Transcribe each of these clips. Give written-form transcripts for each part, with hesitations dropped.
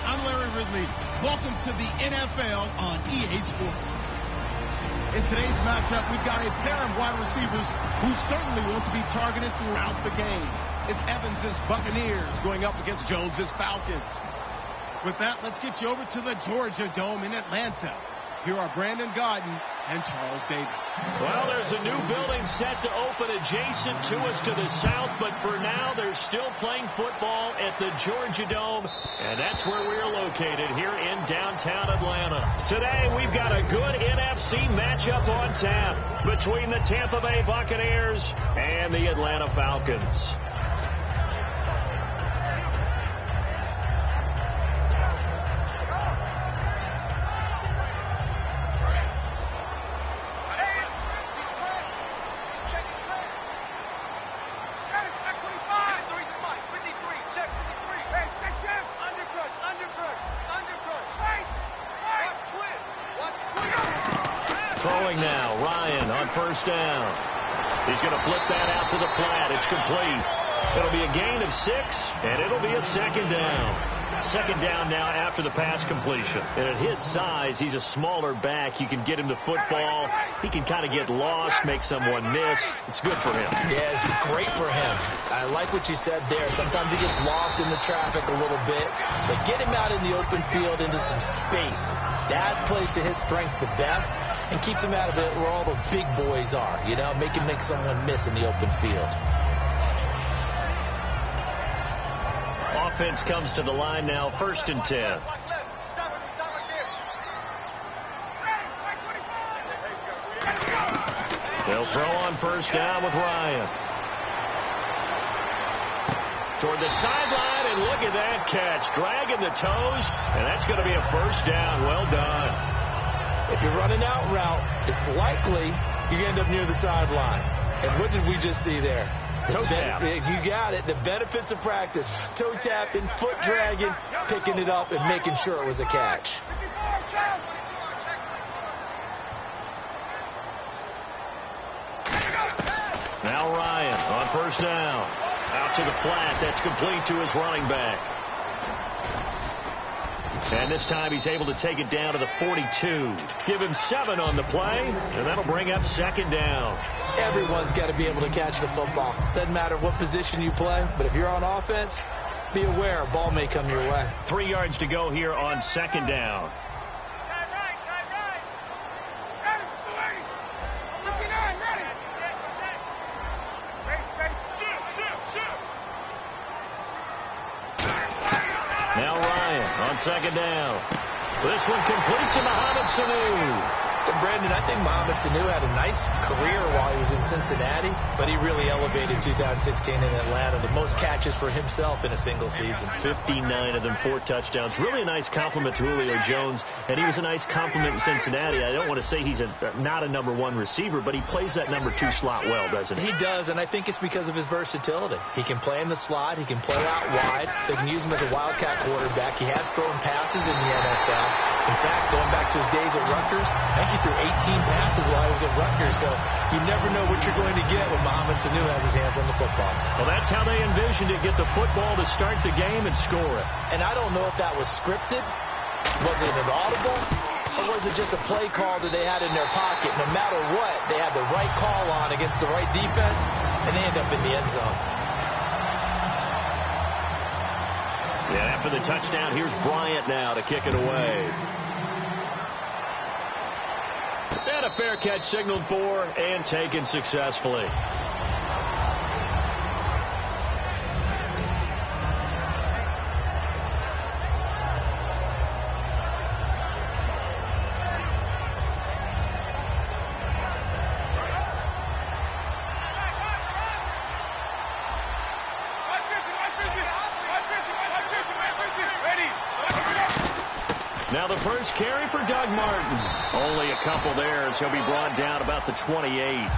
I'm Larry Ridley. Welcome to the NFL on EA Sports. In today's matchup, we've got a pair of wide receivers who certainly want to be targeted throughout the game. It's Evans' Buccaneers going up against Jones' Falcons. With that, let's get you over to the Georgia Dome in Atlanta. Here are Brandon Gaudin and Charles Davis. Well, there's a new building set to open adjacent to us to the south, but for now, they're still playing football at the Georgia Dome, and that's where we're located here in downtown Atlanta. Today, we've got a good NFC matchup on tap between the Tampa Bay Buccaneers and the Atlanta Falcons. Throwing now, Ryan on first down. He's going to flip that out to the flat. It's complete. It'll be a gain of 6, and it'll be a second down. Second down now after the pass completion. And at his size, he's a smaller back. You can get him the football. He can kind of get lost, make someone miss. It's good for him. Yeah, it's great for him. I like what you said there. Sometimes he gets lost in the traffic a little bit. But get him out in the open field into some space. That plays to his strengths the best and keeps him out of it where all the big boys are. You know, make someone miss in the open field. Offense comes to the line now, 1st and 10. They'll throw on first down with Ryan. Toward the sideline, and look at that catch. Dragging the toes, and that's going to be a first down. Well done. If you're running out route, it's likely you end up near the sideline. And what did we just see there? Toe tap. You got it. The benefits of practice. Toe tapping, foot dragging, picking it up, and making sure it was a catch. Now Ryan on first down. Out to the flat. That's complete to his running back. And this time he's able to take it down to the 42. Give him 7 on the play, and that'll bring up second down. Everyone's got to be able to catch the football. Doesn't matter what position you play, but if you're on offense, be aware a ball may come your way. 3 yards to go here on second down. Now Ryan on second down. This one complete to Mohamed Sanu. And Brandon, I think Mohamed Sanu had a nice career while he was in Cincinnati, but he really elevated 2016 in Atlanta. The most catches for himself in a single season. 59 of them, 4 touchdowns. Really a nice compliment to Julio Jones, and he was a nice compliment in Cincinnati. I don't want to say he's not a number 1 receiver, but he plays that number 2 slot well, doesn't he? He does, and I think it's because of his versatility. He can play in the slot. He can play out wide. They can use him as a wildcat quarterback. He has thrown passes in the NFL. In fact, going back to his days at Rutgers, I think he threw 18 passes while he was at Rutgers, so you never know what you're going to get when Mohamed Sanu has his hands on the football. Well, that's how they envisioned it, get the football to start the game and score it. And I don't know if that was scripted, was it an audible, or was it just a play call that they had in their pocket? No matter what, they had the right call on against the right defense, and they end up in the end zone. Yeah, after the touchdown, here's Bryant now to kick it away. And a fair catch signaled for and taken successfully. Now the first carry for Doug Martin. Only a couple there as he'll be brought down about the 28.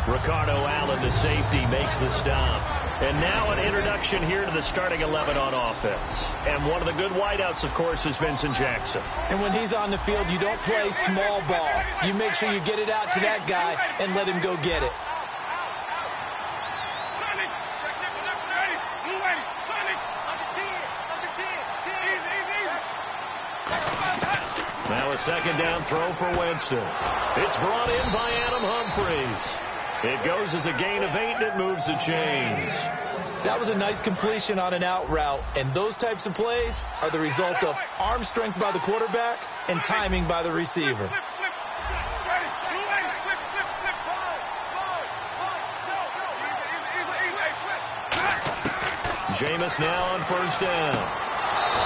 Ricardo Allen, the safety, makes the stop. And now an introduction here to the starting 11 on offense. And one of the good wideouts, of course, is Vincent Jackson. And when he's on the field, you don't play small ball. You make sure you get it out to that guy and let him go get it. a second down throw for Winston. It's brought in by Adam Humphries. It goes as a gain of 8, and it moves the chains. That was a nice completion on an out route, and those types of plays are the result of arm strength by the quarterback and timing by the receiver. Jameis now on first down.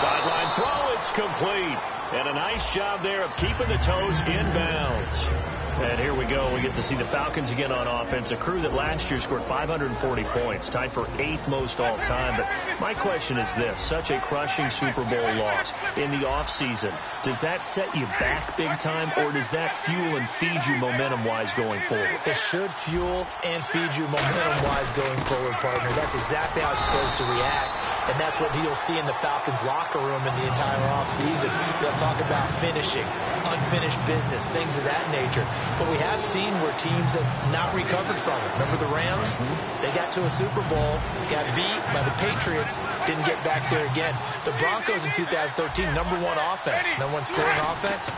Sideline throw, it's complete. And a nice job there of keeping the toes inbounds. And here we go. We get to see the Falcons again on offense, a crew that last year scored 540 points, tied for 8th most all time. But my question is this, such a crushing Super Bowl loss in the offseason, does that set you back big time, or does that fuel and feed you momentum-wise going forward? It should fuel and feed you momentum-wise going forward, partner. That's exactly how it's supposed to react. And that's what you'll see in the Falcons locker room in the entire offseason. They'll talk about finishing, unfinished business, things of that nature. But we have seen where teams have not recovered from it. Remember the Rams? They got to a Super Bowl, got beat by the Patriots, didn't get back there again. The Broncos in 2013, number 1 offense, number 1 scoring offense.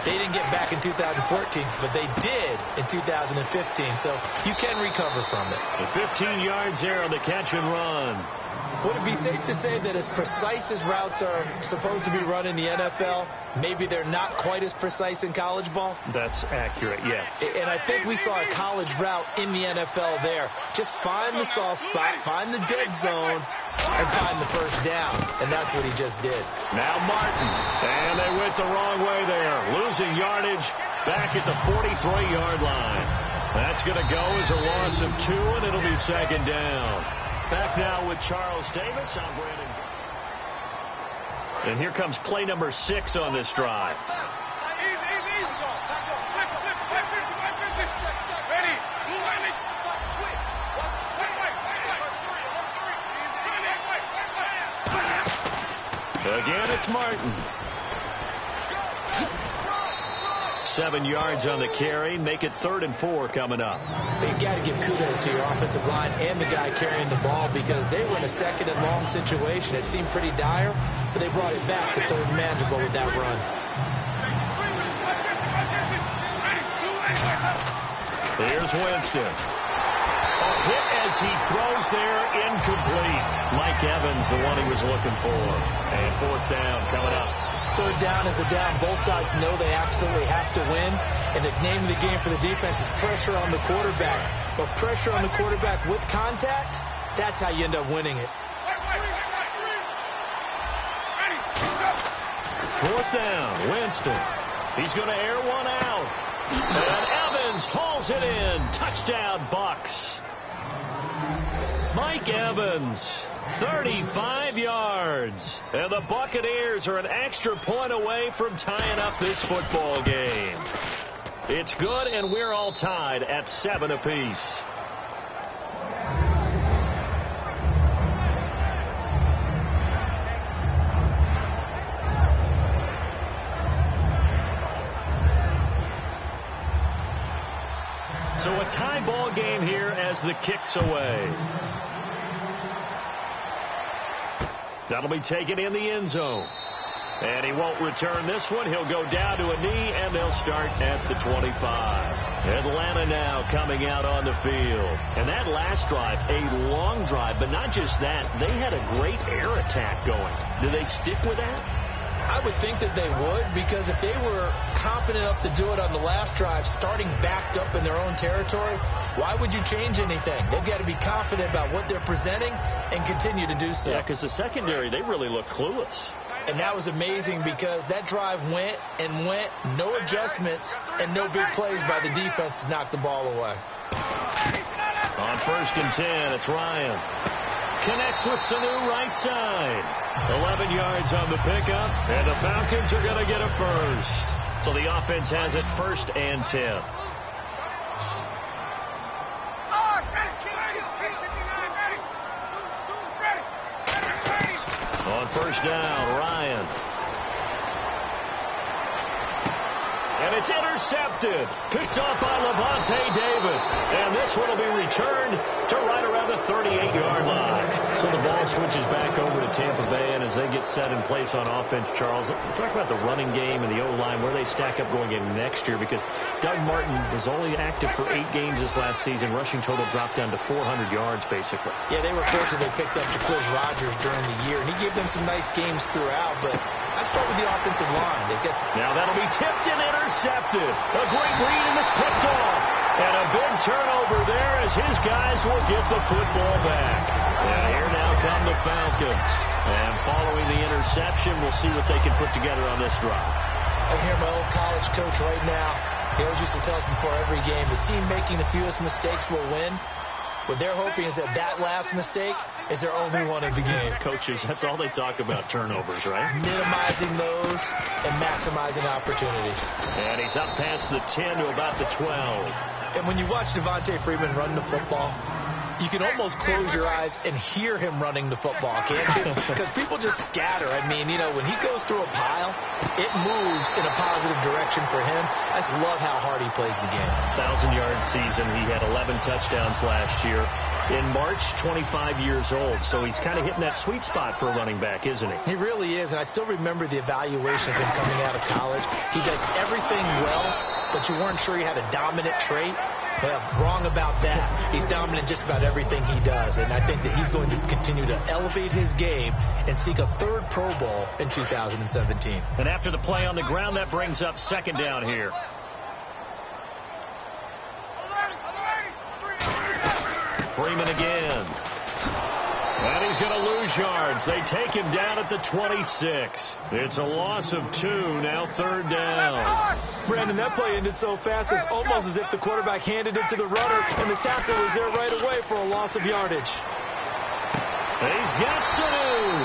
They didn't get back in 2014, but they did in 2015. So you can recover from it. The 15 yards there on the catch and run. Would it be safe to say that as precise as routes are supposed to be run in the NFL, maybe they're not quite as precise in college ball? That's accurate, yeah. And I think we saw a college route in the NFL there. Just find the soft spot, find the dead zone, and find the first down. And that's what he just did. Now Martin. And they went the wrong way there. Losing yardage back at the 43-yard line. That's going to go as a loss of 2, and it'll be second down. Back now with Charles Davis. I'm Brandon. And here comes play number 6 on this drive. Again, it's Martin. 7 yards on the carry. Make it 3rd and 4 coming up. You've got to give kudos to your offensive line and the guy carrying the ball, because they were in a 2nd and long situation. It seemed pretty dire, but they brought it back to 3rd and manageable with that run. Here's Winston. A hit as he throws there, incomplete. Mike Evans, the one he was looking for. And 4th down coming up. 3rd down is the down. Both sides know they absolutely have to win. And the name of the game for the defense is pressure on the quarterback. But pressure on the quarterback with contact, that's how you end up winning it. 4th down, Winston. He's going to air one out. And Evans hauls it in. Touchdown, Bucks. Mike Evans, 35 yards. And the Buccaneers are an extra point away from tying up this football game. It's good, and we're all tied at 7 apiece. So a tie ball game here as the kick's away. That'll be taken in the end zone. And he won't return this one. He'll go down to a knee, and they'll start at the 25. Atlanta now coming out on the field. And that last drive, a long drive, but not just that. They had a great air attack going. Do they stick with that? I would think that they would, because if they were confident enough to do it on the last drive, starting backed up in their own territory, why would you change anything? They've got to be confident about what they're presenting and continue to do so. Yeah, because the secondary, they really look clueless. And that was amazing, because that drive went and went, no adjustments, and no big plays by the defense to knock the ball away. On 1st and 10, it's Ryan. Connects with Sanu right side. 11 yards on the pickup, and the Falcons are going to get a first. So the offense has it 1st and 10. On 1st down, Ryan. And it's intercepted. Picked off by Levante David. And this one will be returned to right around the 38-yard line. So the ball's switches back over to Tampa Bay, and as they get set in place on offense, Charles, talk about the running game and the O-line, where they stack up going into next year, because Doug Martin was only active for 8 games this last season. Rushing total dropped down to 400 yards, basically. Yeah, they were fortunate they picked up Jacquizz Rodgers during the year, and he gave them some nice games throughout, but I start with the offensive line. Now that'll be tipped and intercepted. A great read, and it's picked off. And a big turnover there as his guys will get the football back. And here now come the Falcons. And following the interception, we'll see what they can put together on this drive. I hear my old college coach right now. He always used to tell us before every game, the team making the fewest mistakes will win. What they're hoping is that last mistake is their only one of the game. Coaches, that's all they talk about, turnovers, right? Minimizing those and maximizing opportunities. And he's up past the 10 to about the 12. And when you watch Devontae Freeman run the football, you can almost close your eyes and hear him running the football, can't you? Because people just scatter. I mean, you know, when he goes through a pile, it moves in a positive direction for him. I just love how hard he plays the game. 1,000-yard season. He had 11 touchdowns last year. In March, 25 years old. So he's kind of hitting that sweet spot for a running back, isn't he? He really is. And I still remember the evaluation of him coming out of college. He does everything well, but you weren't sure he had a dominant trait. Well, wrong about that. He's dominant just about everything he does. And I think that he's going to continue to elevate his game and seek a 3rd Pro Bowl in 2017. And after the play on the ground, that brings up 2nd down here. Freeman again. And he's going to lose yards. They take him down at the 26. It's a loss of 2, now 3rd down. Brandon, that play ended so fast, it's almost as if the quarterback handed it to the runner, and the tackle was there right away for a loss of yardage. And he's got Sanu.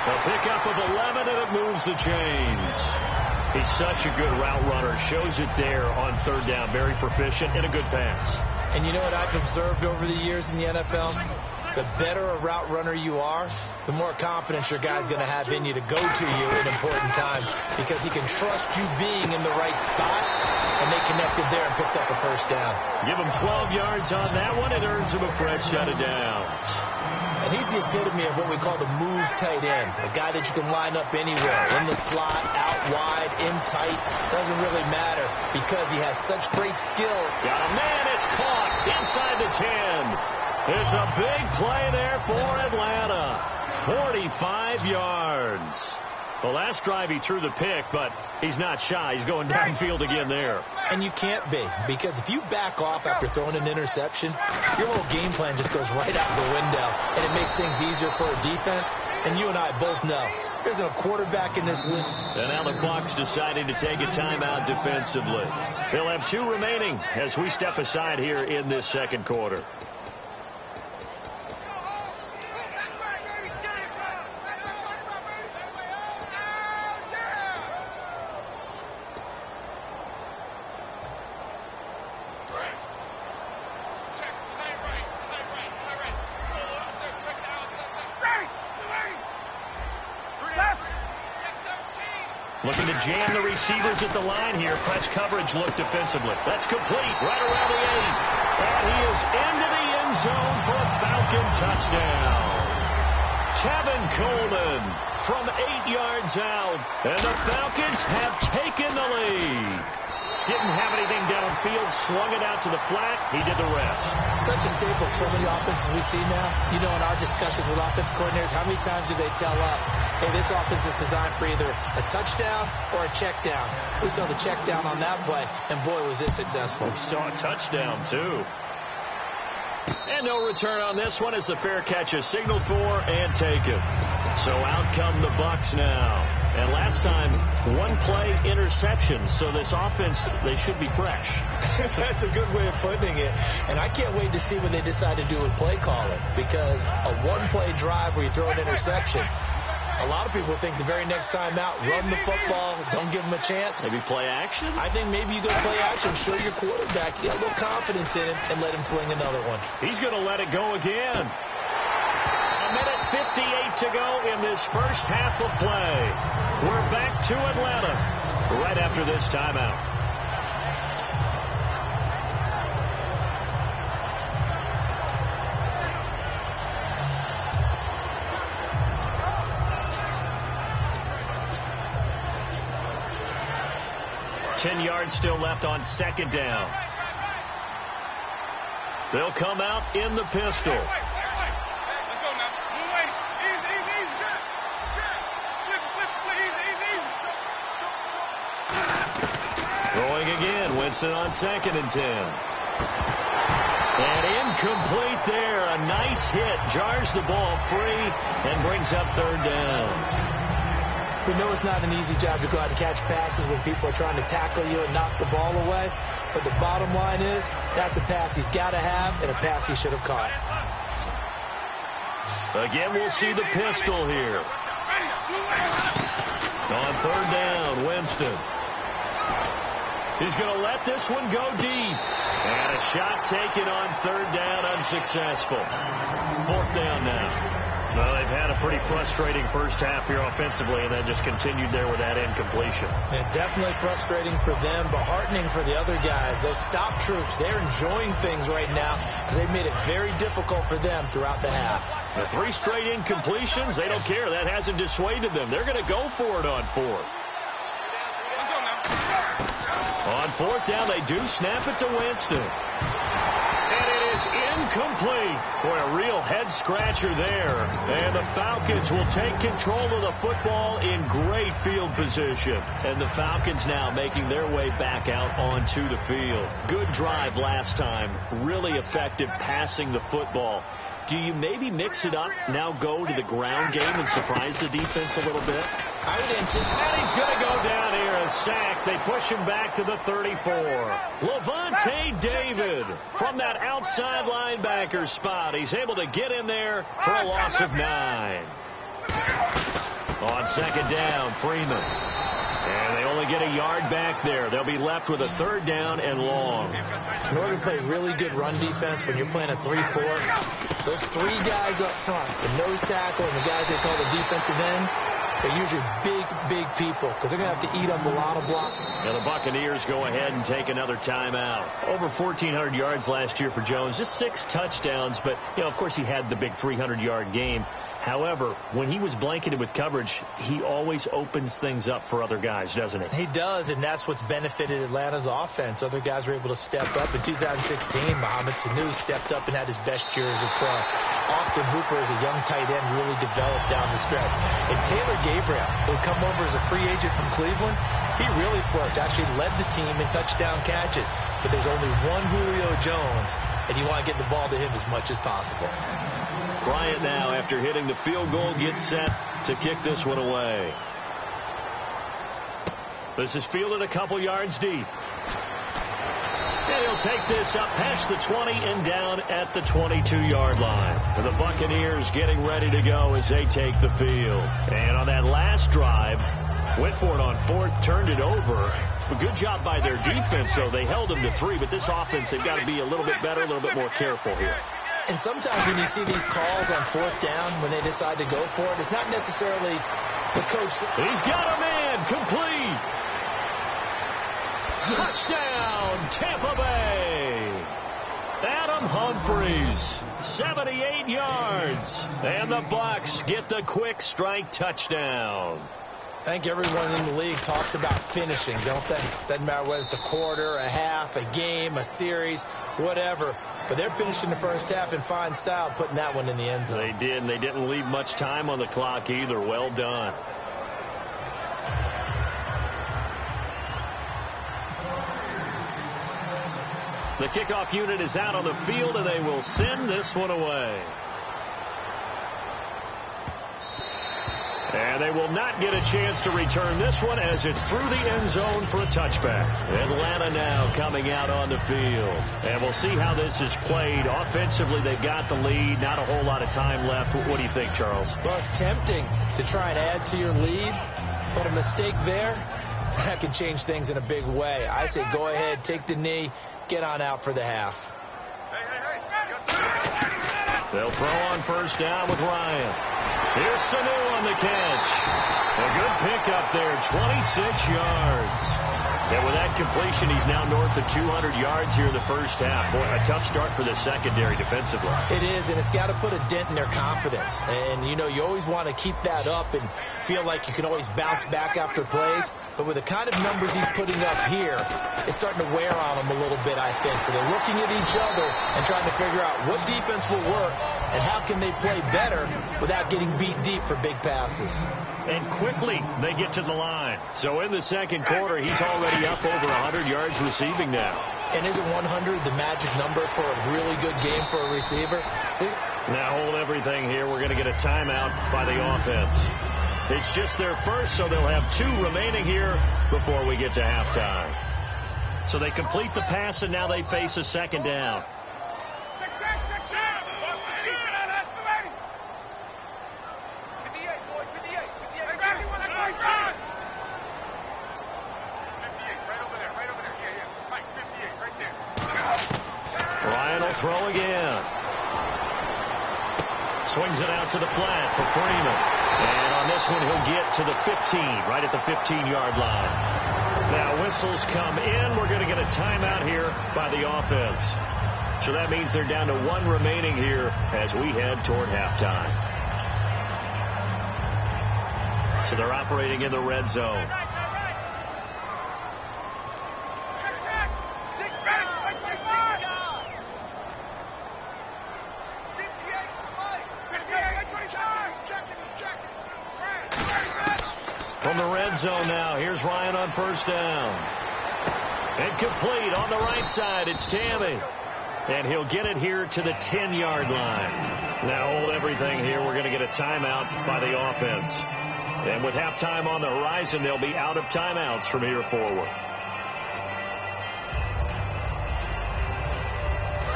A pickup of 11, and it moves the chains. He's such a good route runner. Shows it there on 3rd down. Very proficient and a good pass. And you know what I've observed over the years in the NFL? The better a route runner you are, the more confidence your guy's going to have in you to go to you in important times, because he can trust you being in the right spot, and they connected there and picked up a 1st down. Give him 12 yards on that one. It earns him a fresh set of downs. And he's the epitome of what we call the move tight end, a guy that you can line up anywhere, in the slot, out wide, in tight, doesn't really matter, because he has such great skill. Got a man, it's caught inside the 10. It's a big play there for Atlanta. 45 yards. The last drive he threw the pick, but he's not shy. He's going downfield again there. And you can't be, because if you back off after throwing an interception, your whole game plan just goes right out the window, and it makes things easier for a defense. And you and I both know there's a quarterback in this league. And now the Bucs deciding to take a timeout defensively. They'll have 2 remaining as we step aside here in this 2nd quarter. Looking to jam the receivers at the line here. Press coverage look defensively. That's complete right around the 8. And he is into the end zone for a Falcon touchdown. Tevin Coleman from 8 yards out. And the Falcons have taken the lead. Didn't have anything downfield, swung it out to the flat. He did the rest. Such a staple of so many offenses we see now. You know, in our discussions with offense coordinators, how many times do they tell us, hey, this offense is designed for either a touchdown or a check down? We saw the check down on that play, and boy, was it successful. We saw a touchdown, too. And no return on this one as the fair catch is signaled for and taken. So out come the Bucs now. And last time, 1-play interception. So this offense, they should be fresh. That's a good way of putting it. And I can't wait to see what they decide to do with play calling. Because a 1-play drive where you throw an interception, a lot of people think the very next time out, run the football, don't give them a chance. Maybe play action? I think maybe you go play action, show your quarterback, get a little confidence in him, and let him fling another one. He's going to let it go again. A minute 58 to go in this first half of play. We're back to Atlanta right after this timeout. 10 yards still left on second down. They'll come out in the pistol. Let's go now. Move easy. Check. Flip. Easy. Throwing again. Winston on 2nd and 10. And incomplete there. A nice hit. Jars the ball free and brings up 3rd down. We know it's not an easy job to go out and catch passes when people are trying to tackle you and knock the ball away. But the bottom line is, that's a pass he's got to have and a pass he should have caught. Again, we'll see the pistol here. On 3rd down, Winston. He's going to let this one go deep. And a shot taken on 3rd down, unsuccessful. 4th down now. Well, they've had a pretty frustrating first half here offensively, and then just continued there with that incompletion. And definitely frustrating for them, but heartening for the other guys. Those stop troops, they're enjoying things right now because they've made it very difficult for them throughout the half. The 3 straight incompletions, they don't care. That hasn't dissuaded them. They're going to go for it on 4th. On 4th down, they do snap it to Winston. And it is incomplete. Boy, a real head-scratcher there. And the Falcons will take control of the football in great field position. And the Falcons now making their way back out onto the field. Good drive last time. Really effective passing the football. Do you maybe mix it up, now go to the ground game and surprise the defense a little bit? I would anticipate. And he's going to go down here, a sack. They push him back to the 34. Levante David from that outside linebacker spot. He's able to get in there for a loss of 9. On 2nd down, Freeman. And they only get a yard back there. They'll be left with a 3rd down and long. In order to play really good run defense when you're playing a 3-4, those 3 guys up front, the nose tackle and the guys they call the defensive ends, they're usually big people because they're going to have to eat up a lot of block. And the Buccaneers go ahead and take another timeout. Over 1,400 yards last year for Jones, just 6 touchdowns. But, of course, he had the big 300-yard game. However, when he was blanketed with coverage, he always opens things up for other guys, doesn't he? He does, and that's what's benefited Atlanta's offense. Other guys were able to step up. In 2016, Mohamed Sanu stepped up and had his best year as a pro. Austin Hooper, as a young tight end, really developed down the stretch. And Taylor Gabriel, who had come over as a free agent from Cleveland, he really flourished, actually led the team in touchdown catches. But there's only one Julio Jones, and you want to get the ball to him as much as possible. Bryant now, after hitting the field goal, gets set to kick this one away. This is fielded a couple yards deep. And he'll take this up past the 20 and down at the 22-yard line. And the Buccaneers getting ready to go as they take the field. And on that last drive, went for it on 4th, turned it over. A good job by their defense, though. They held them to 3, but this offense, they've got to be a little bit better, a little bit more careful here. And sometimes when you see these calls on 4th down, when they decide to go for it, it's not necessarily the coach. He's got a man, complete. Touchdown, Tampa Bay. Adam Humphries, 78 yards. And the Bucs get the quick strike touchdown. I think everyone in the league talks about finishing, don't they? Doesn't matter whether it's a quarter, a half, a game, a series, whatever. But they're finishing the first half in fine style, putting that one in the end zone. They did, and they didn't leave much time on the clock either. Well done. The kickoff unit is out on the field, and they will send this one away. And they will not get a chance to return this one as it's through the end zone for a touchback. Atlanta now coming out on the field. And we'll see how this is played. Offensively, they've got the lead. Not a whole lot of time left. What do you think, Charles? Well, it's tempting to try and add to your lead, but a mistake there, that can change things in a big way. I say go ahead, take the knee, get on out for the half. They'll throw on first down with Ryan. Here's Sanu on the catch. A good pickup there, 26 yards. And with that completion, he's now north of 200 yards here in the first half. Boy, a tough start for the secondary defensively. It is, and it's got to put a dent in their confidence. And, you know, you always want to keep that up and feel like you can always bounce back after plays. But with the kind of numbers he's putting up here, it's starting to wear on them a little bit, I think. So they're looking at each other and trying to figure out what defense will work and how can they play better without getting beat deep for big passes. And quickly they get to the line. So in the second quarter, he's already up over 100 yards receiving now. And isn't 100 the magic number for a really good game for a receiver? See? Now hold everything here. We're going to get a timeout by the offense. It's just their first, so they'll have 2 remaining here before we get to halftime. So they complete the pass, and now they face a second down. Ryan will throw again. Swings it out to the flat for Freeman. And on this one, he'll get to the 15, right at the 15-yard line. Now, whistles come in. We're going to get a timeout here by the offense. So that means they're down to 1 remaining here as we head toward halftime. So they're operating in the red zone. From the red zone now, here's Ryan on first down. Incomplete on the right side, it's Tammy. And he'll get it here to the 10-yard line. Now hold everything here. We're going to get a timeout by the offense. And with halftime on the horizon, they'll be out of timeouts from here forward.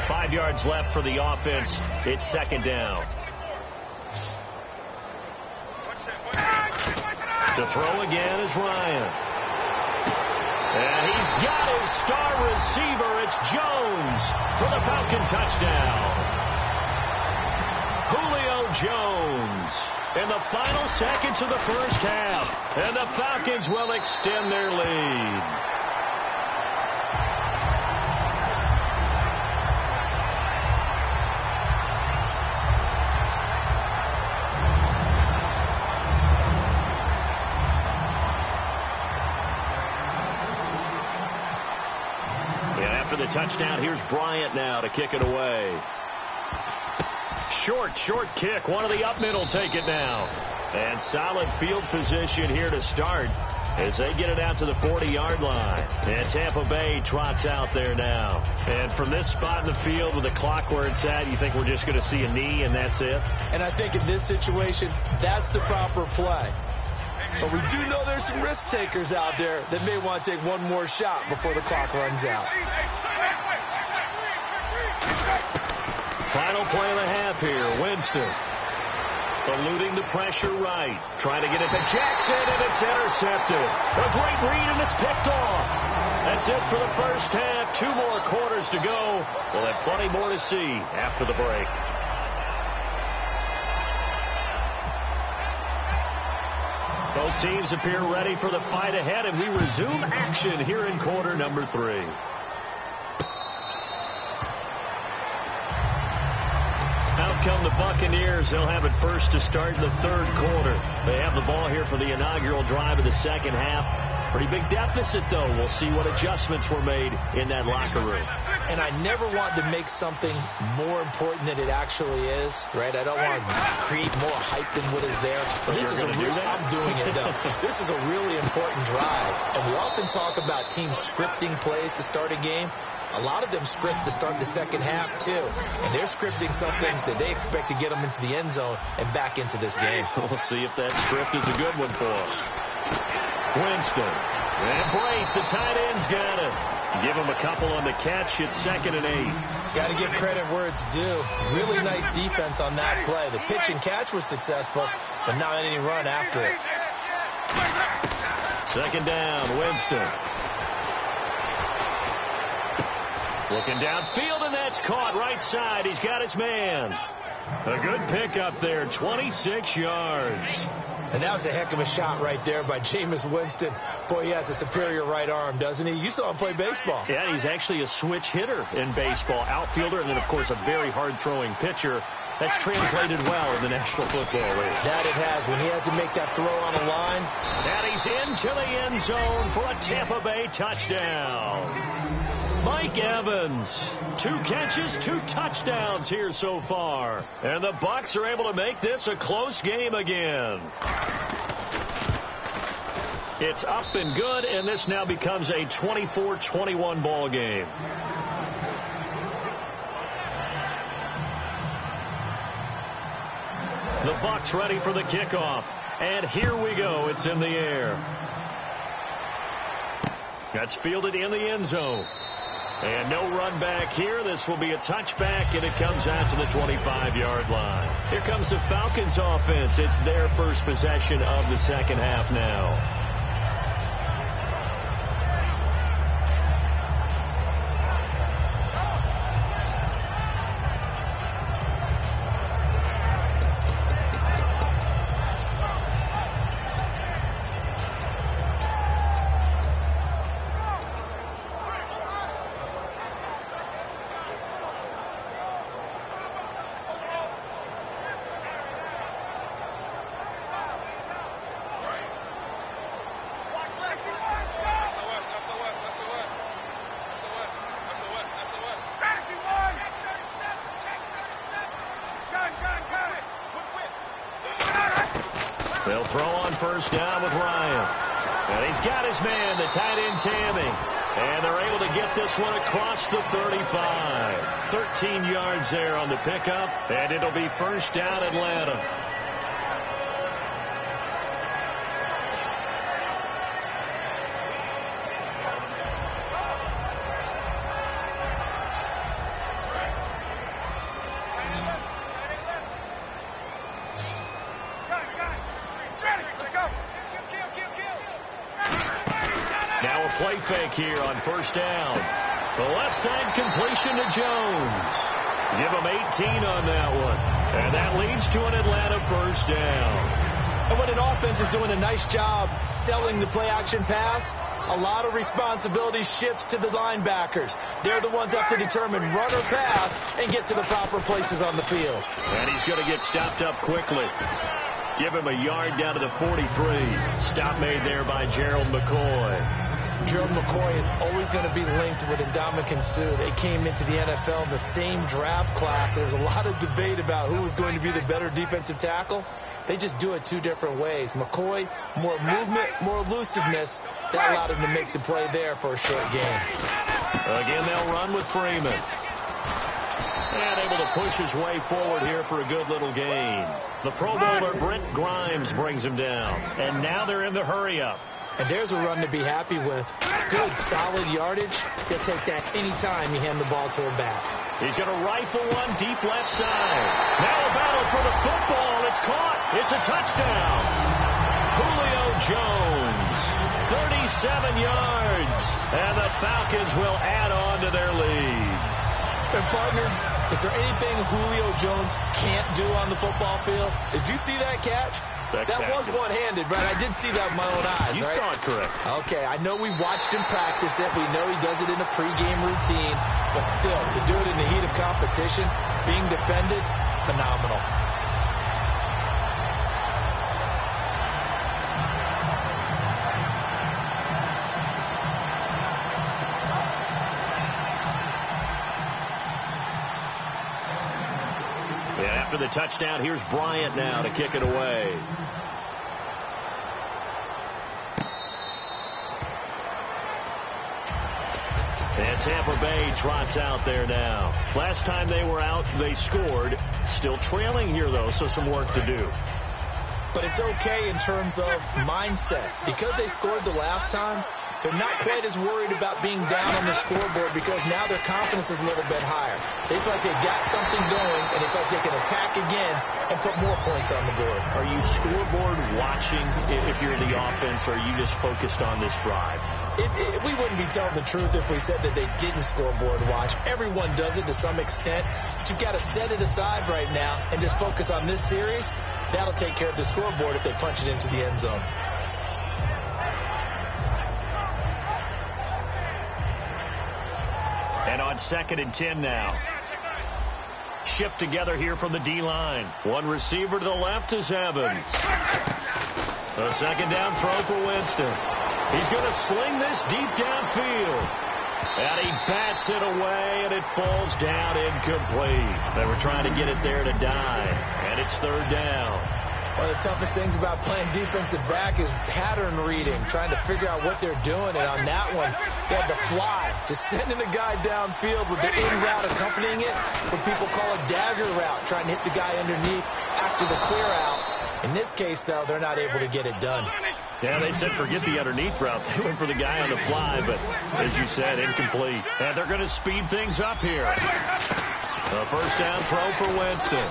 5 yards left for the offense. It's second down. To throw again is Ryan. And he's got his star receiver. It's Jones for the Falcon touchdown. Julio Jones in the final seconds of the first half. And the Falcons will extend their lead. The touchdown. Here's Bryant now to kick it away. Short kick. One of the up middle take it now. And solid field position here to start as they get it out to the 40-yard line. And Tampa Bay trots out there now. And from this spot in the field with the clock where it's at, you think we're just going to see a knee and that's it? And I think in this situation, that's the proper play. But we do know there's some risk takers out there that may want to take one more shot before the clock runs out. Final play of the half here. Winston eluding the pressure right. Trying to get it to Jackson, and it's intercepted. A great read, and it's picked off. That's it for the first half. 2 more quarters to go. We'll have plenty more to see after the break. Both teams appear ready for the fight ahead, and we resume action here in quarter number 3. Out come the Buccaneers. They'll have it first to start in the third quarter. They have the ball here for the inaugural drive of the second half. Pretty big deficit, though. We'll see what adjustments were made in that locker room. And I never want to make something more important than it actually is, right? I don't want to create more hype than what is there. But this is I'm doing it, though. This is a really important drive. And we often talk about teams scripting plays to start a game. A lot of them script to start the second half, too. And they're scripting something that they expect to get them into the end zone and back into this game. We'll see if that script is a good one for them. Winston. And Braith, the tight end's got it. Give him a couple on the catch. It's 2nd and 8. Got to give credit where it's due. Really nice defense on that play. The pitch and catch was successful, but not any run after it. Second down, Winston. Looking downfield, and that's caught right side. He's got his man. A good pickup there, 26 yards. And that was a heck of a shot right there by Jameis Winston. Boy, he has a superior right arm, doesn't he? You saw him play baseball. Yeah, he's actually a switch hitter in baseball. Outfielder, and then, of course, a very hard-throwing pitcher. That's translated well in the National Football League. That it has. When he has to make that throw on a line. And he's into the end zone for a Tampa Bay touchdown. Mike Evans, 2 catches, 2 touchdowns here so far. And the Bucs are able to make this a close game again. It's up and good, and this now becomes a 24-21 ball game. The Bucs ready for the kickoff. And here we go. It's in the air. That's fielded in the end zone. And no run back here. This will be a touchback, and it comes out to the 25-yard line. Here comes the Falcons offense. It's their first possession of the second half now. They'll throw on first down with Ryan. And he's got his man, the tight end Tammy. And they're able to get this one across the 35. 13 yards there on the pickup. And it'll be first down Atlanta. Play fake here on first down. The left side completion to Jones. Give him 18 on that one. And that leads to an Atlanta first down. And when an offense is doing a nice job selling the play-action pass, a lot of responsibility shifts to the linebackers. They're the ones that have to determine run or pass and get to the proper places on the field. And he's going to get stopped up quickly. Give him a yard down to the 43. Stop made there by Gerald McCoy. Gerald McCoy is always going to be linked with Ndamukong Suh. They came into the NFL in the same draft class. There was a lot of debate about who was going to be the better defensive tackle. They just do it 2 different ways. McCoy, more movement, more elusiveness. That allowed him to make the play there for a short gain. Again, they'll run with Freeman. And able to push his way forward here for a good little gain. The Pro Bowler Brent Grimes brings him down. And now they're in the hurry-up. And there's a run to be happy with. Good, solid yardage. He'll take that any time you hand the ball to a back. He's going to rifle one deep left side. Now a battle for the football. It's caught. It's a touchdown. Julio Jones, 37 yards. And the Falcons will add on to their lead. And partner, is there anything Julio Jones can't do on the football field? Did you see that catch? That was one-handed, right? I did see that with my own eyes, You right? saw it correct. Okay, I know we watched him practice it. We know he does it in a pregame routine. But still, to do it in the heat of competition, being defended, phenomenal. And after the touchdown, here's Bryant now to kick it away. And Tampa Bay trots out there now. Last time they were out, they scored. Still trailing here, though, so some work to do. But it's okay in terms of mindset. Because they scored the last time, they're not quite as worried about being down on the scoreboard because now their confidence is a little bit higher. They feel like they've got something going, and they feel like they can attack again and put more points on the board. Are you scoreboard watching if you're the offense, or are you just focused on this drive? We wouldn't be telling the truth if we said that they didn't scoreboard watch. Everyone does it to some extent. But you've got to set it aside right now and just focus on this series That'll take care of the scoreboard if they punch it into the end zone. And on 2nd and 10 now. Shift together here from the D-line. One receiver to the left is Evans. A 2nd down throw for Winston. He's going to sling this deep downfield. And he bats it away, and it falls down incomplete. They were trying to get it there to die, and it's 3rd down. One of the toughest things about playing defensive back is pattern reading, trying to figure out what they're doing. And on that one, they had the fly, just sending a guy downfield with the in route accompanying it, what people call a dagger route, trying to hit the guy underneath after the clear out. In this case, though, they're not able to get it done. Yeah, they said forget the underneath route. They went for the guy on the fly, but as you said, incomplete. And they're going to speed things up here. A 1st down throw for Winston.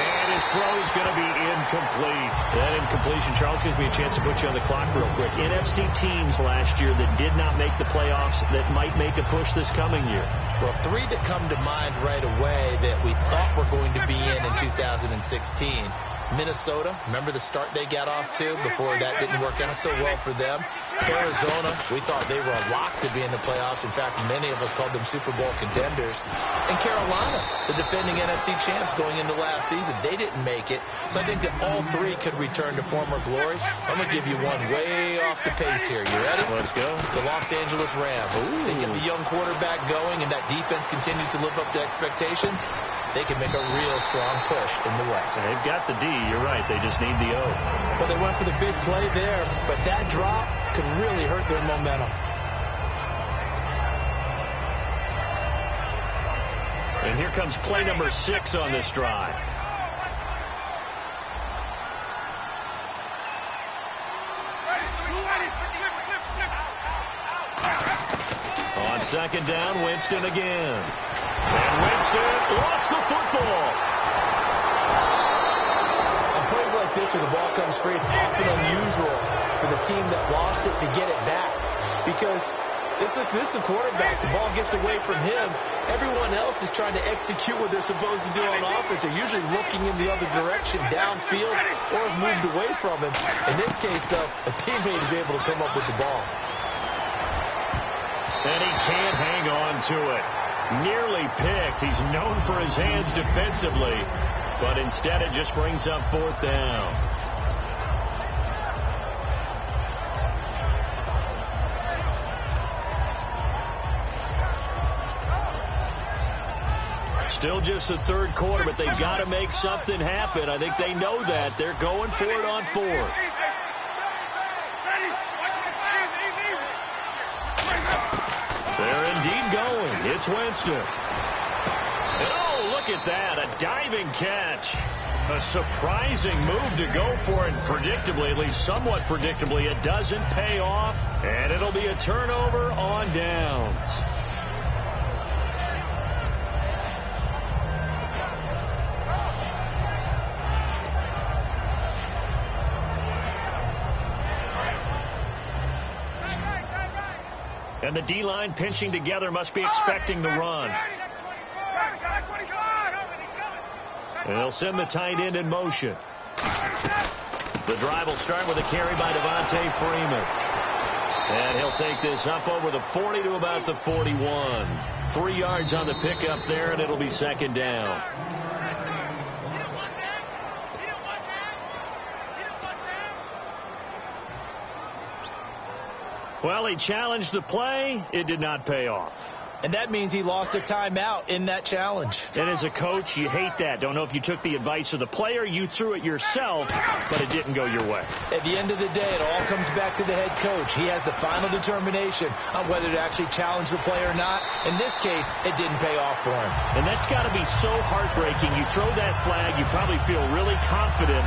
And his throw is going to be incomplete. That incompletion, Charles, gives me a chance to put you on the clock real quick. NFC teams last year that did not make the playoffs that might make a push this coming year. Well, 3 that come to mind right away that we thought were going to be in 2016. Minnesota, remember the start they got off to before that didn't work out so well for them. Arizona, we thought they were a lock to be in the playoffs. In fact, many of us called them Super Bowl contenders. And Carolina, the defending NFC champs going into last season, they didn't make it. So I think that all 3 could return to former glory. I'm going to give you one way off the pace here. You ready? Let's go. The Los Angeles Rams. They get the young quarterback going, and that defense continues to live up to expectations. They can make a real strong push in the West. They've got the D. You're right. They just need the O. Well, they went for the big play there, but that drop could really hurt their momentum. And here comes play number 6 on this drive. On 2nd down, Winston again. And Winston lost the football. On plays like this where the ball comes free, it's often unusual for the team that lost it to get it back. Because this is a quarterback. The ball gets away from him. Everyone else is trying to execute what they're supposed to do on offense. They're usually looking in the other direction, downfield, or have moved away from him. In this case, though, a teammate is able to come up with the ball. And he can't hang on to it. Nearly picked. He's known for his hands defensively, but instead it just brings up 4th down. Still just the 3rd quarter, but they've got to make something happen. I think they know that. They're going for it on 4th. They're indeed going. It's Winston. And oh, look at that. A diving catch. A surprising move to go for it. Predictably, at least somewhat predictably, it doesn't pay off. And it'll be a turnover on downs. And the D-line pinching together must be expecting the run. And they'll send the tight end in motion. The drive will start with a carry by Devontae Freeman. And he'll take this up over the 40 to about the 41. 3 yards on the pickup there, and it'll be 2nd down. Well, he challenged the play. It did not pay off. And that means he lost a timeout in that challenge. And as a coach, you hate that. Don't know if you took the advice of the player, you threw it yourself, but it didn't go your way. At the end of the day, it all comes back to the head coach. He has the final determination on whether to actually challenge the play or not. In this case, it didn't pay off for him. And that's got to be so heartbreaking. You throw that flag, you probably feel really confident,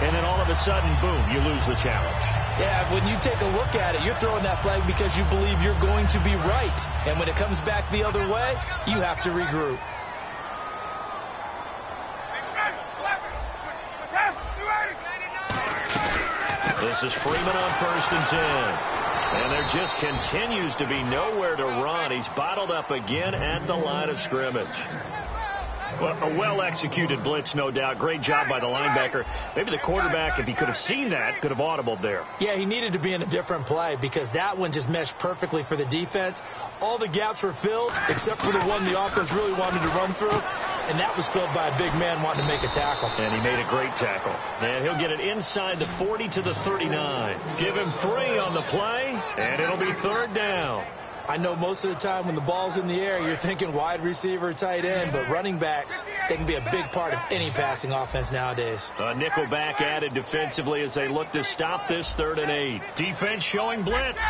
and then all of a sudden, boom, you lose the challenge. Yeah, when you take a look at it, you're throwing that flag because you believe you're going to be right. And when it comes back the other way, you have to regroup. This is Freeman on 1st and 10. And there just continues to be nowhere to run. He's bottled up again at the line of scrimmage. Well, a well-executed blitz, no doubt. Great job by the linebacker. Maybe the quarterback, if he could have seen that, could have audibled there. Yeah, he needed to be in a different play because that one just meshed perfectly for the defense. All the gaps were filled except for the one the offense really wanted to run through, and that was filled by a big man wanting to make a tackle. And he made a great tackle. And he'll get it inside the 40 to the 39. Give him 3 on the play, and it'll be 3rd down. I know most of the time when the ball's in the air, you're thinking wide receiver, tight end, but running backs, they can be a big part of any passing offense nowadays. A nickel back added defensively as they look to stop this 3rd and 8. Defense showing blitz.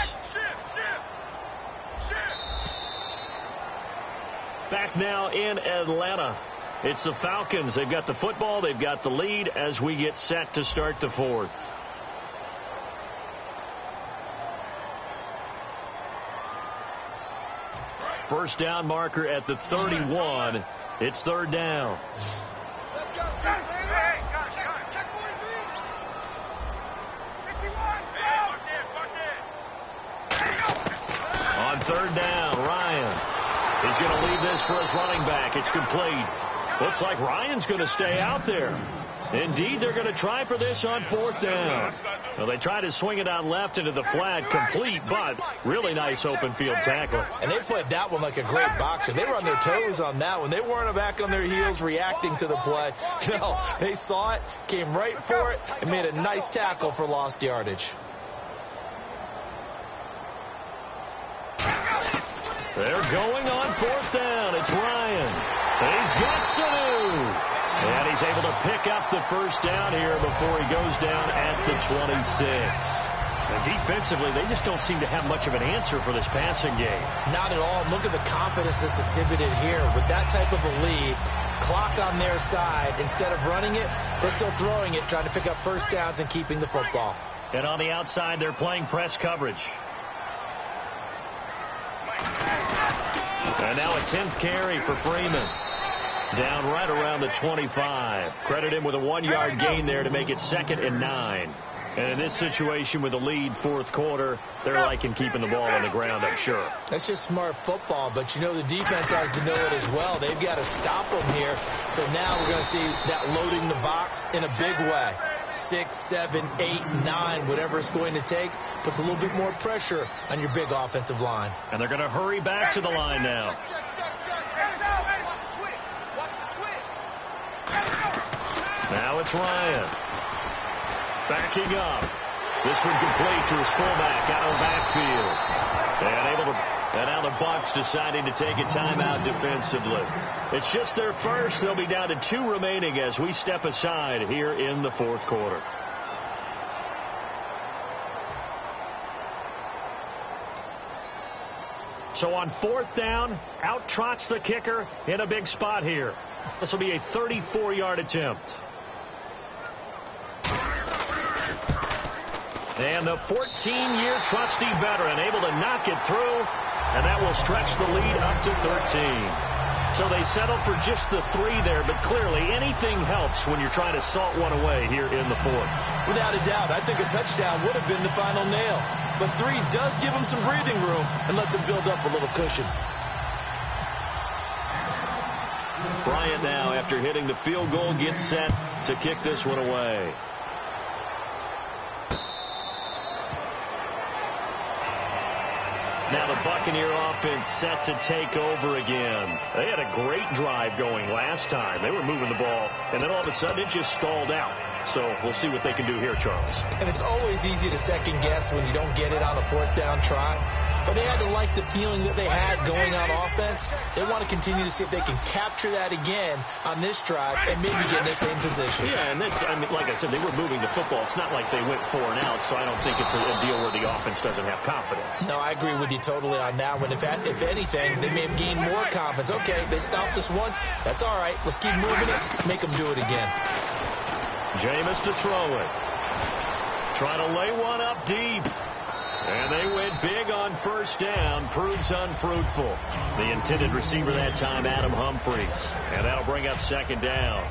Back now in Atlanta. It's the Falcons. They've got the football. They've got the lead as we get set to start the 4th. First down marker at the 31. It's 3rd down. Let's go. Check 43. 51. On 3rd down, Ryan. He's going to leave this for his running back. It's complete. Looks like Ryan's going to stay out there. Indeed, they're going to try for this on 4th down. Well, they tried to swing it out left into the flat, complete, but really nice open field tackle. And they played that one like a great boxer. They were on their toes on that one. They weren't back on their heels reacting to the play. No, they saw it, came right for it, and made a nice tackle for lost yardage. They're going on 4th down. It's Ryan. He's got Sanu. And he's able to pick up the first down here before he goes down at the 26. And defensively, they just don't seem to have much of an answer for this passing game. Not at all. Look at the confidence that's exhibited here. With that type of a lead, clock on their side, instead of running it, they're still throwing it, trying to pick up first downs and keeping the football. And on the outside, they're playing press coverage. And now a 10th carry for Freeman. Down right around the 25. Credit him with a 1-yard gain there to make it 2nd and 9. And in this situation with the lead 4th quarter, they're liking keeping the ball on the ground, I'm sure. That's just smart football, but you know the defense has to know it as well. They've got to stop them here. So now we're going to see that loading the box in a big way. 6, 7, 8, 9, whatever it's going to take, puts a little bit more pressure on your big offensive line. And they're going to hurry back to the line now. Now it's Ryan. Backing up. This one complete to his fullback out of the backfield. And now the Bucs deciding to take a timeout defensively. It's just their first. They'll be down to 2 remaining as we step aside here in the 4th quarter. So on 4th down, out trots the kicker in a big spot here. This will be a 34-yard attempt. And the 14-year trusty veteran able to knock it through, and that will stretch the lead up to 13. So they settle for just the 3 there, but clearly anything helps when you're trying to salt one away here in the 4th. Without a doubt, I think a touchdown would have been the final nail. But 3 does give them some breathing room and lets them build up a little cushion. Bryant now, after hitting the field goal, gets set to kick this one away. Now the Buccaneer offense set to take over again. They had a great drive going last time. They were moving the ball, and then all of a sudden it just stalled out. So we'll see what they can do here, Charles. And it's always easy to second guess when you don't get it on a 4th down try. But they had to like the feeling that they had going on offense. They want to continue to see if they can capture that again on this drive and maybe get in the same position. Yeah, and that's, I mean, like I said, they were moving the football. It's not like they went 4 and out, so I don't think it's a deal where the offense doesn't have confidence. No, I agree with you totally on that one. If anything, they may have gained more confidence. Okay, they stopped us once. That's all right. Let's keep moving it. Make them do it again. Jameis to throw it. Trying to lay one up deep. And they went big on 1st down. Proves unfruitful. The intended receiver that time, Adam Humphries. And that'll bring up 2nd down.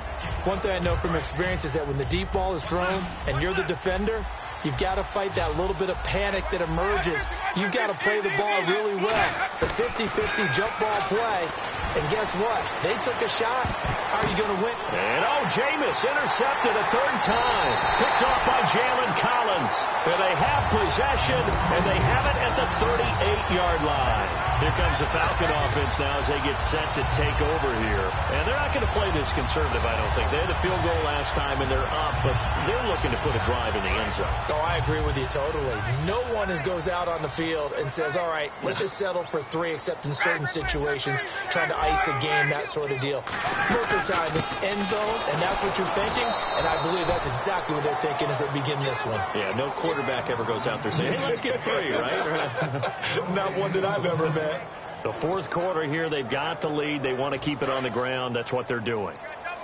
One thing I know from experience is that when the deep ball is thrown and you're the defender, you've got to fight that little bit of panic that emerges. You've got to play the ball really well. It's a 50-50 jump ball play. And guess what? They took a shot. How are you going to win? And Jameis intercepted a third time. Picked off by Jalen Collins. And they have possession, and they have it at the 38-yard line. Here comes the Falcon offense now as they get set to take over here. And they're not going to play this conservative, I don't think. They had a field goal last time, and they're up, but they're looking to put a drive in the end zone. Oh, I agree with you totally. No one goes out on the field and says, all right, let's just settle for 3, except in certain situations, trying to ice a game, that sort of deal. Most of the time, it's end zone, and that's what you're thinking, and I believe that's exactly what they're thinking as they begin this one. Yeah, no quarterback ever goes out there saying, hey, let's get 3, right? Not one that I've ever met. The fourth quarter here, they've got the lead. They want to keep it on the ground. That's what they're doing.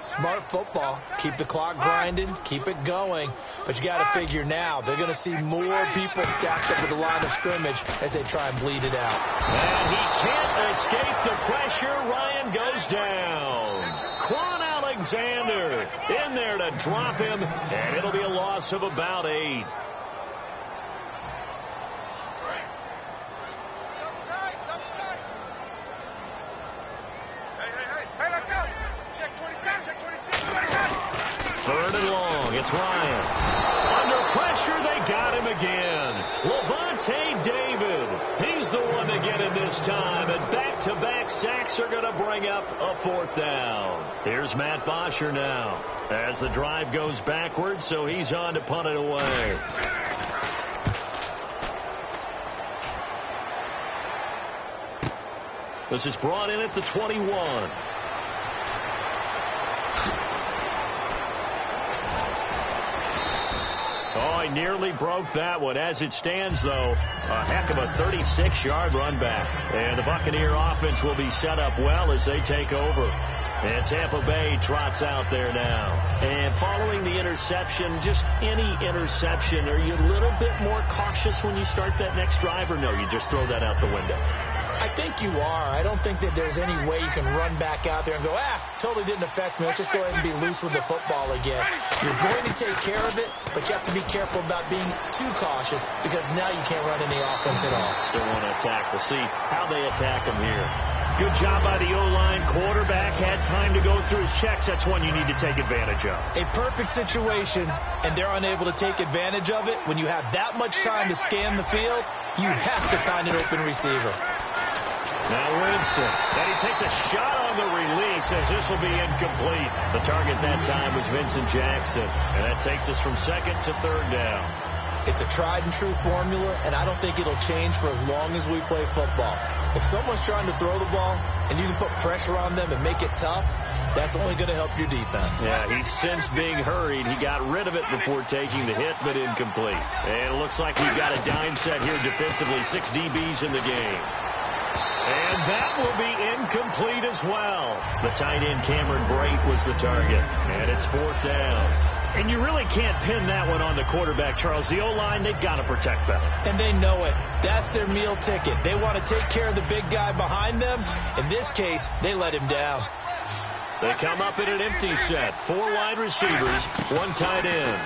Smart football. Keep the clock grinding. Keep it going. But you got to figure now, they're going to see more people stacked up at the line of scrimmage as they try and bleed it out. And he can't escape the pressure. Ryan goes down. Quan Alexander in there to drop him, and it'll be a loss of about 8. Third and long. It's Ryan. Under pressure, they got him again. Levante David. He's the one to get him this time. And back-to-back sacks are going to bring up a 4th down. Here's Matt Bosher now as the drive goes backwards, so he's on to punt it away. This is brought in at the 21. Oh, he nearly broke that one. As it stands, though, a heck of a 36-yard run back. And the Buccaneer offense will be set up well as they take over. And Tampa Bay trots out there now. And following the interception, just any interception, are you a little bit more cautious when you start that next drive, or no, you just throw that out the window? I think you are. I don't think that there's any way you can run back out there and go, totally didn't affect me. Let's just go ahead and be loose with the football again. You're going to take care of it, but you have to be careful about being too cautious because now you can't run any offense at all. Still want to attack. We'll see how they attack them here. Good job by the O-line. Quarterback had time to go through his checks. That's one you need to take advantage of. A perfect situation, and they're unable to take advantage of it. When you have that much time to scan the field, you have to find an open receiver. Now Winston, and he takes a shot on the release as this will be incomplete. The target that time was Vincent Jackson, and that takes us from 2nd to 3rd down. It's a tried-and-true formula, and I don't think it'll change for as long as we play football. If someone's trying to throw the ball and you can put pressure on them and make it tough, that's only going to help your defense. Yeah, he's since being hurried. He got rid of it before taking the hit, but incomplete. And it looks like we've got a dime set here defensively. 6 DBs in the game. And that will be incomplete as well. The tight end Cameron Brate was the target. And it's 4th down. And you really can't pin that one on the quarterback, Charles. The O-line, they've got to protect better. And they know it. That's their meal ticket. They want to take care of the big guy behind them. In this case, they let him down. They come up in an empty set. 4 wide receivers, 1 tight end.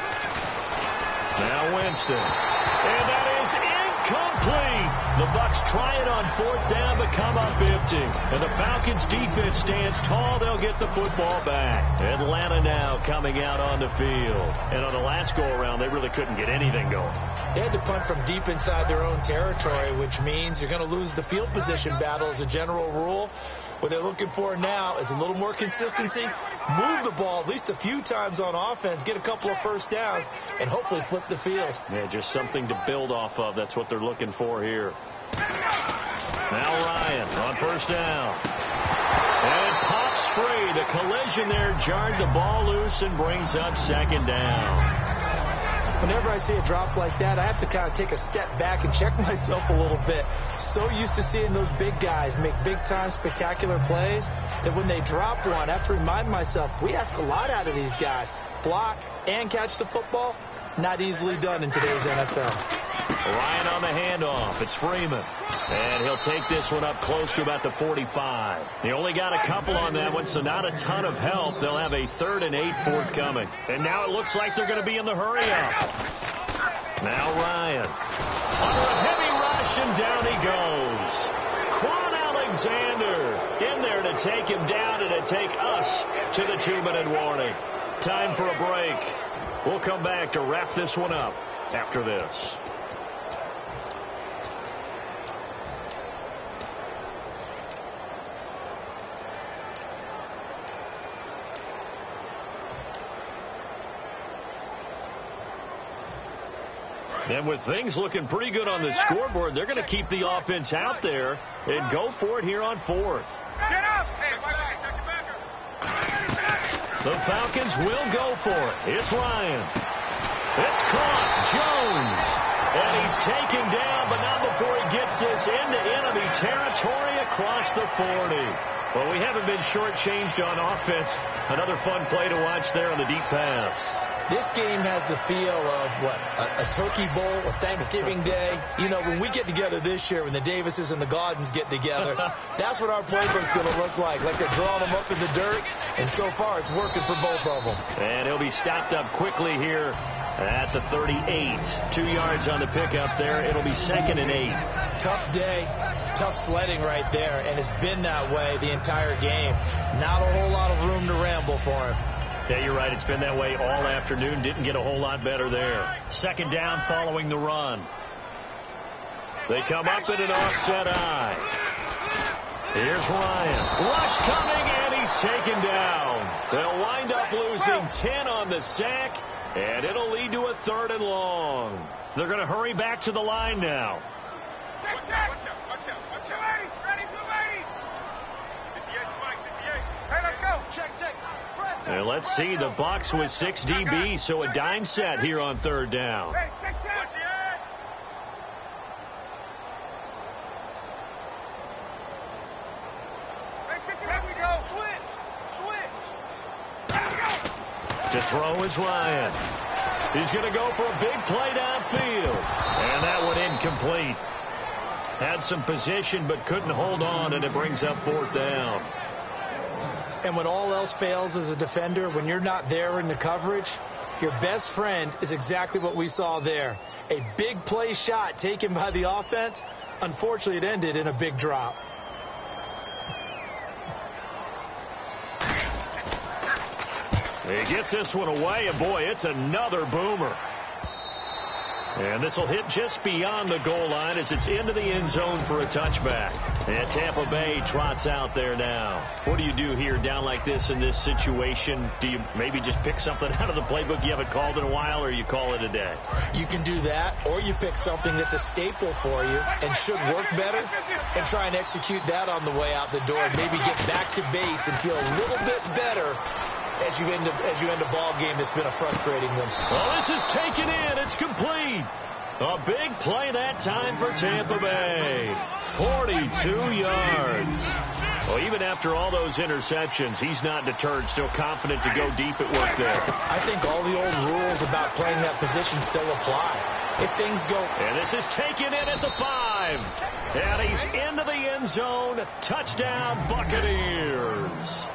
Now Winston. And that is incomplete. The Bucs try it on 4th down, but come up empty. And the Falcons' defense stands tall. They'll get the football back. Atlanta now coming out on the field. And on the last go-around, they really couldn't get anything going. They had to punt from deep inside their own territory, which means you're going to lose the field position battle as a general rule. What they're looking for now is a little more consistency, move the ball at least a few times on offense, get a couple of first downs, and hopefully flip the field. Yeah, just something to build off of. That's what they're looking for here. Now Ryan on 1st down. And it pops free. The collision there jarred the ball loose and brings up 2nd down. Whenever I see a drop like that, I have to kind of take a step back and check myself a little bit. So used to seeing those big guys make big-time spectacular plays that when they drop one, I have to remind myself, we ask a lot out of these guys. Block and catch the football, not easily done in today's NFL. Ryan on the handoff. It's Freeman. And he'll take this one up close to about the 45. They only got a couple on that one, so not a ton of help. They'll have a 3rd and 8 forthcoming. And now it looks like they're going to be in the hurry-up. Now Ryan. Under a heavy rush, and down he goes. Quan Alexander in there to take him down and to take us to the 2-minute warning. Time for a break. We'll come back to wrap this one up after this. And with things looking pretty good on the scoreboard, they're going to keep the offense out there and go for it here on 4th. Get up! Hey, the Falcons will go for it. It's Ryan. It's caught. Jones. And he's taken down, but not before he gets this into enemy territory across the 40. Well, we haven't been shortchanged on offense. Another fun play to watch there on the deep pass. This game has the feel of, a Turkey Bowl, a Thanksgiving Day. You know, when we get together this year, when the Davises and the Gaudens get together, that's what our playbook's going to look like they're drawing them up in the dirt, and so far it's working for both of them. And he'll be stopped up quickly here at the 38. 2 yards on the pickup there. It'll be 2nd and 8. Tough day, tough sledding right there, and it's been that way the entire game. Not a whole lot of room to ramble for him. Yeah, you're right. It's been that way all afternoon. Didn't get a whole lot better there. 2nd down following the run. They come up in an offset eye. Here's Ryan. Rush coming, and he's taken down. They'll wind up losing 10 on the sack, and it'll lead to a 3rd and long. They're going to hurry back to the line now. Watch out. Ready, 280. 58, Mike, 58. Hey, let's go. Check. And let's see, the Bucs with 6 DB, so a dime set here on 3rd down. Hey, check. Here we go. Switch. To throw is Ryan. He's going to go for a big play downfield. And that one incomplete. Had some position but couldn't hold on, and it brings up 4th down. And when all else fails as a defender, when you're not there in the coverage, your best friend is exactly what we saw there. A big play shot taken by the offense. Unfortunately, it ended in a big drop. He gets this one away, and boy, it's another boomer. And this will hit just beyond the goal line as it's into the end zone for a touchback. And Tampa Bay trots out there now. What do you do here down like this in this situation? Do you maybe just pick something out of the playbook you haven't called in a while, or you call it a day? You can do that, or you pick something that's a staple for you and should work better and try and execute that on the way out the door and maybe get back to base and feel a little bit better as you end a ball game that's been a frustrating one. Well, this is taken in. It's complete. A big play that time for Tampa Bay. 42 yards. Well, even after all those interceptions, he's not deterred, still confident to go deep at work there. I think all the old rules about playing that position still apply. If things go... And this is taken in at the 5. And he's into the end zone. Touchdown, Buccaneers.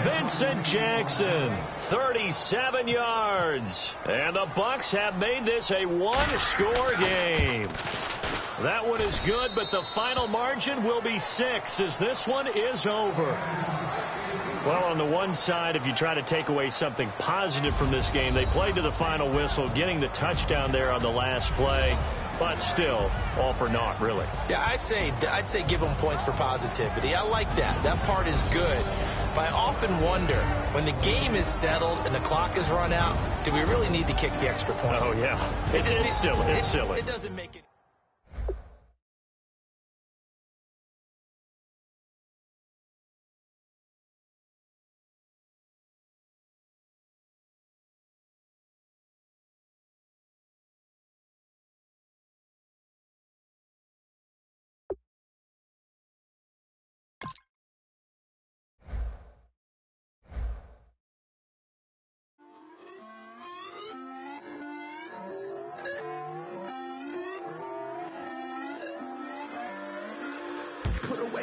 Vincent Jackson, 37 yards. And the Bucs have made this a one-score game. That one is good, but the final margin will be 6 as this one is over. Well, on the one side, if you try to take away something positive from this game, they played to the final whistle, getting the touchdown there on the last play. But still, all for naught, really. Yeah, I'd say give them points for positivity. I like that. That part is good. But I often wonder, when the game is settled and the clock is run out, do we really need to kick the extra point? Oh, yeah. It's silly. It's silly. It doesn't make it.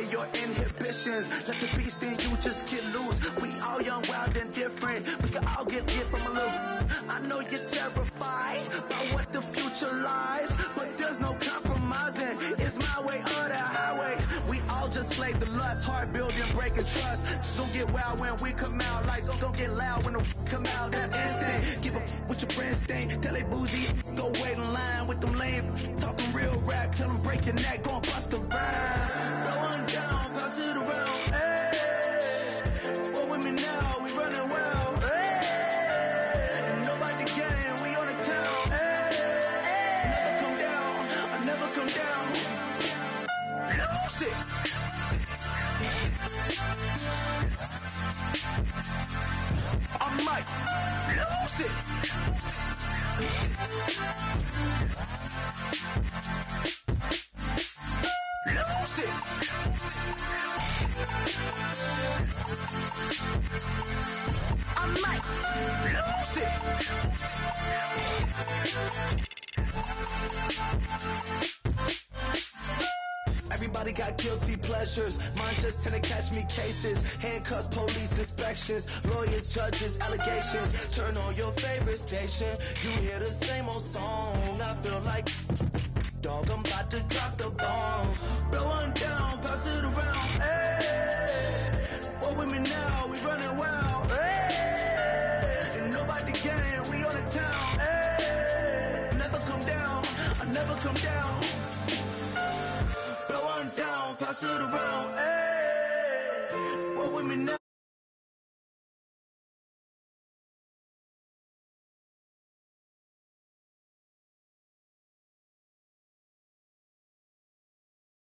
Your inhibitions, let the beast in you just get loose. We all young, wild, and different. We can all get from a little. I know you're terrified by what the future lies, but there's no compromising. It's my way or the highway. We all just slave the can trust. Just don't get wild when we come out. Like, don't get loud when the come out. That instant. Give up what your friends think. Tell they bougie, go wait in line with them lame. Talking real rap, tell them break your neck, go and bust a rhyme. Blowing down, pass it around. Hey, what with me now? We running wild. Hey, and nobody can, we on the town. Hey, never come down, I never come down. Lose it. I might lose it. Lose it. I might lose it. Everybody got guilty pleasures. Mine just tend to catch me cases. Handcuffs, police inspections, lawyers, judges, allegations. Turn on your favorite station. You hear the same old song. I feel like, dog, I'm about to drop the bomb. Blowing down, pass it around. Hey, what with me now? We running wild. Hey, and nobody can. We on the town. Hey, never come down. I never come down. Blowing down, pass it around. Hey.